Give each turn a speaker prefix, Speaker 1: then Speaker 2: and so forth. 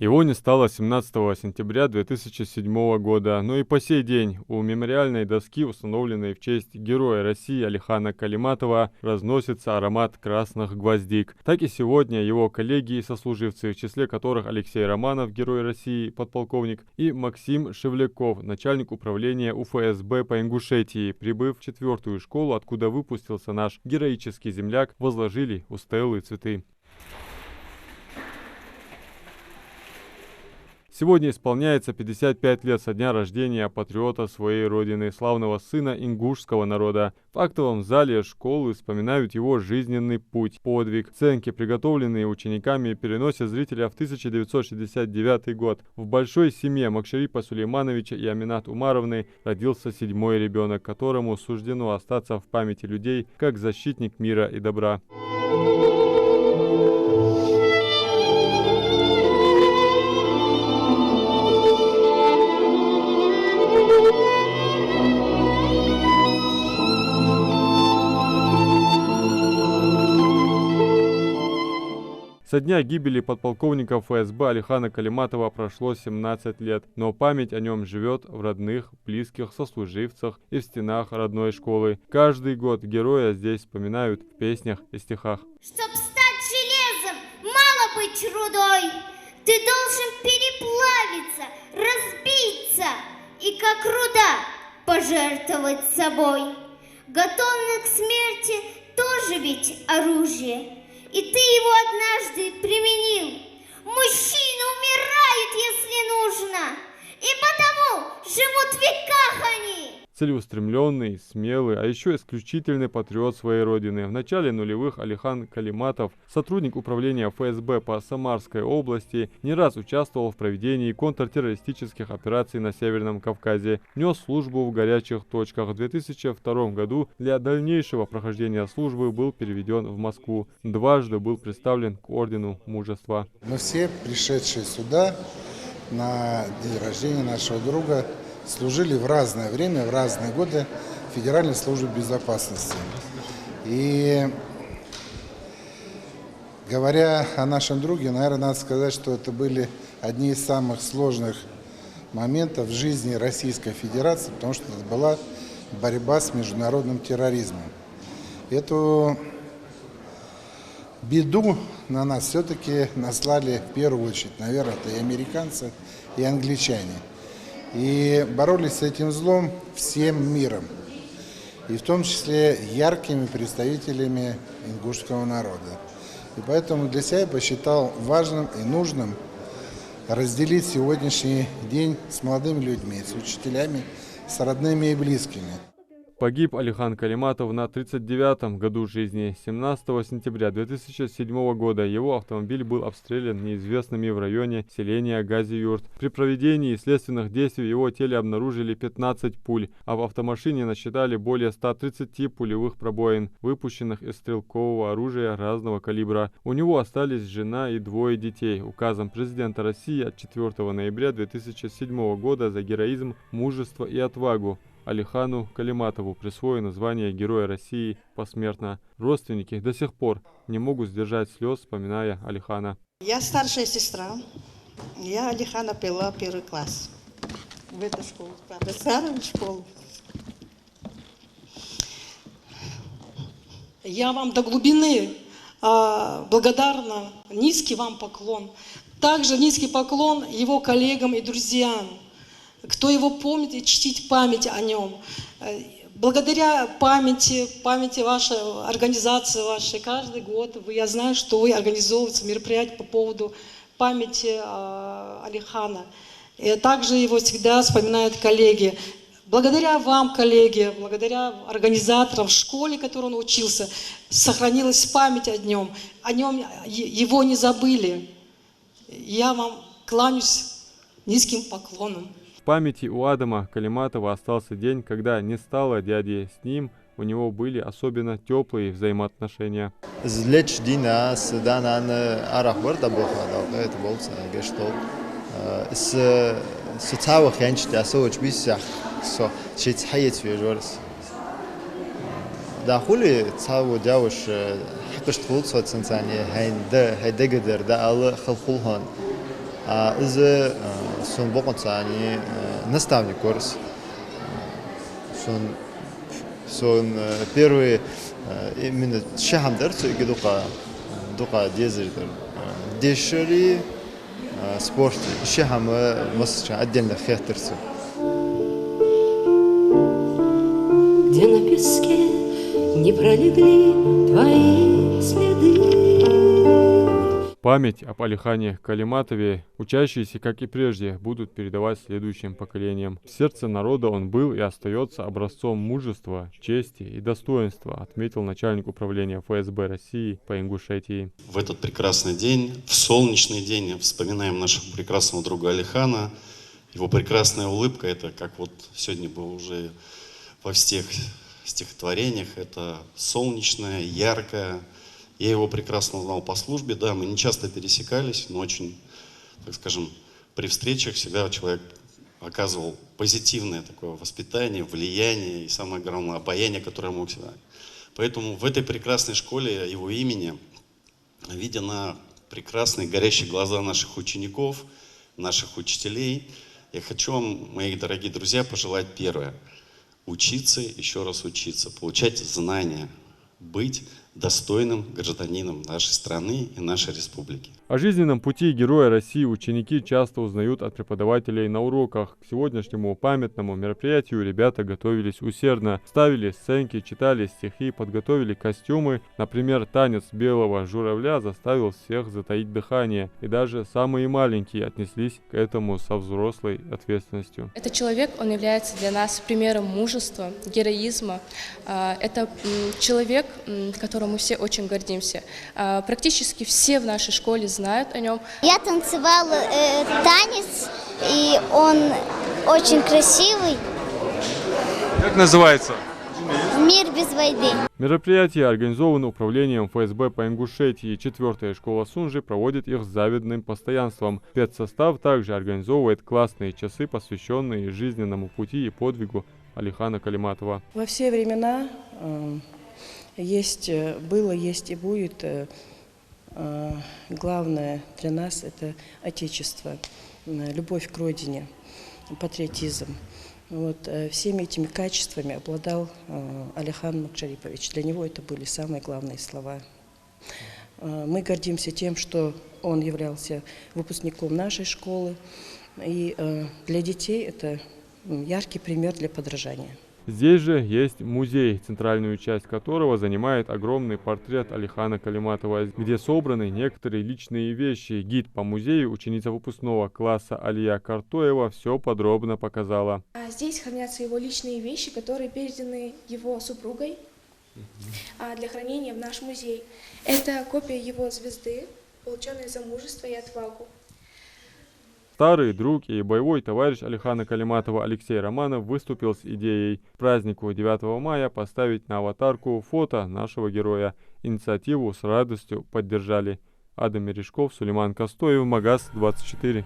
Speaker 1: Его не стало 17 сентября 2007 года, но и по сей день у мемориальной доски, установленной в честь Героя России Алихана Калиматова, разносится аромат красных гвоздик. Так и сегодня его коллеги и сослуживцы, в числе которых Алексей Романов, Герой России, подполковник, и Максим Шевляков, начальник управления УФСБ по Ингушетии, прибыв в 4-ю школу, откуда выпустился наш героический земляк, возложили у стелы цветы. Сегодня исполняется 55 лет со дня рождения патриота своей родины, славного сына ингушского народа. В актовом зале школы вспоминают его жизненный путь, подвиг. Сценки, приготовленные учениками, переносят зрителя в 1969 год. В большой семье Макшарипа Сулеймановича и Аминат Умаровны родился 7-й ребенок, которому суждено остаться в памяти людей как защитник мира и добра. Со дня гибели подполковника ФСБ Алихана Калиматова прошло 17 лет, но память о нем живет в родных, близких, сослуживцах и в стенах родной школы. Каждый год героя здесь вспоминают в песнях и стихах.
Speaker 2: Чтоб стать железом, мало быть рудой. Ты должен переплавиться, разбиться и как руда пожертвовать собой. Готовность к смерти тоже ведь оружие. И ты его однажды применил. Мужчины умирают, если нужно, и потому живут в веках они.
Speaker 1: Целеустремленный, смелый, а еще исключительный патриот своей родины. В начале нулевых Алихан Калиматов, сотрудник управления ФСБ по Самарской области, не раз участвовал в проведении контртеррористических операций на Северном Кавказе, нес службу в горячих точках. В 2002 году для дальнейшего прохождения службы был переведен в Москву. Дважды был представлен к ордену Мужества.
Speaker 3: Мы все, пришедшие сюда на день рождения нашего друга, служили в разное время, в разные годы в Федеральной службе безопасности. И говоря о нашем друге, наверное, надо сказать, что это были одни из самых сложных моментов в жизни Российской Федерации, потому что это была борьба с международным терроризмом. Эту беду на нас все-таки наслали в первую очередь, наверное, это и американцы, и англичане. И боролись с этим злом всем миром, и в том числе яркими представителями ингушского народа. И поэтому для себя я посчитал важным и нужным разделить сегодняшний день с молодыми людьми, с учителями, с родными и близкими.
Speaker 1: Погиб Алихан Калиматов на 39-м году жизни. 17 сентября 2007 года его автомобиль был обстрелян неизвестными в районе селения Гази-Юрт. При проведении следственных действий в его теле обнаружили 15 пуль, а в автомашине насчитали более 130 пулевых пробоин, выпущенных из стрелкового оружия разного калибра. У него остались жена и 2 детей. Указом президента России от 4 ноября 2007 года за героизм, мужество и отвагу Алихану Калиматову присвоено звание Героя России посмертно. Родственники до сих пор не могут сдержать слез, вспоминая Алихана.
Speaker 4: Я старшая сестра. Я Алихана пила 1 класс в эту школу, правда, старую школу. Я вам до глубины благодарна, низкий вам поклон. Также низкий поклон его коллегам и друзьям, кто его помнит, и чтить память о нем. Благодаря памяти вашей организации, вашей, каждый год, я знаю, что вы организовываете мероприятия по поводу памяти Алихана. И также его всегда вспоминают коллеги. Благодаря вам, коллеги, благодаря организаторам в школе, в которой он учился, сохранилась память о нем, его не забыли. Я вам кланяюсь низким поклоном.
Speaker 1: В памяти у Адама Калиматова остался день, когда не стало дяди. С ним у него были особенно теплые взаимоотношения.
Speaker 5: из сон боконцани наставник курс. Сон первый именно шахамдар, so и дука дезердер. Дешери спорт шахам масса отдельно хехтерсы.
Speaker 6: Где на песке не пролегли твои следы.
Speaker 1: Память об Алихане Калиматове учащиеся, как и прежде, будут передавать следующим поколениям. В сердце народа он был и остается образцом мужества, чести и достоинства, отметил начальник управления ФСБ России по Ингушетии.
Speaker 7: В этот прекрасный день, в солнечный день, вспоминаем нашего прекрасного друга Алихана. Его прекрасная улыбка, это как вот сегодня было уже во всех стихотворениях, это солнечная, яркая. Я его прекрасно знал по службе, да, мы не часто пересекались, но очень, так скажем, при встречах всегда человек оказывал позитивное такое воспитание, влияние и самое главное обаяние, которое мог всегда. Поэтому в этой прекрасной школе его имени, видя на прекрасные горящие глаза наших учеников, наших учителей, я хочу вам, мои дорогие друзья, пожелать первое. Учиться, еще раз учиться, получать знания, быть достойным гражданином нашей страны и нашей республики.
Speaker 1: О жизненном пути Героя России ученики часто узнают от преподавателей на уроках. К сегодняшнему памятному мероприятию ребята готовились усердно. Ставили сценки, читали стихи, подготовили костюмы. Например, танец белого журавля заставил всех затаить дыхание. И даже самые маленькие отнеслись к этому со взрослой ответственностью.
Speaker 8: Этот человек, он является для нас примером мужества, героизма. Это человек, которым мы все очень гордимся. Практически все в нашей школе знают о нем.
Speaker 2: Я танцевала танец, и он очень красивый.
Speaker 1: Как называется?
Speaker 2: Мир без войны.
Speaker 1: Мероприятие организовано управлением ФСБ по Ингушетии. 4-я школа Сунжи проводит их с завидным постоянством. Педсостав также организовывает классные часы, посвященные жизненному пути и подвигу Алихана Калиматова.
Speaker 9: Во все времена было, есть и будет. Главное для нас – это отечество, любовь к родине, патриотизм. Вот, всеми этими качествами обладал Алихан Макшарипович. Для него это были самые главные слова. Мы гордимся тем, что он являлся выпускником нашей школы. И для детей это яркий пример для подражания.
Speaker 1: Здесь же есть музей, центральную часть которого занимает огромный портрет Алихана Калиматова, где собраны некоторые личные вещи. Гид по музею, ученица выпускного класса Алия Картоева, все подробно показала.
Speaker 10: Здесь хранятся его личные вещи, которые переданы его супругой для хранения в наш музей. Это копия его звезды, полученная за мужество и отвагу.
Speaker 1: Старый друг и боевой товарищ Алихана Калиматова Алексей Романов выступил с идеей к празднику 9 мая поставить на аватарку фото нашего героя. Инициативу с радостью поддержали Адам Мережков, Сулейман Костоев, Магаз 24.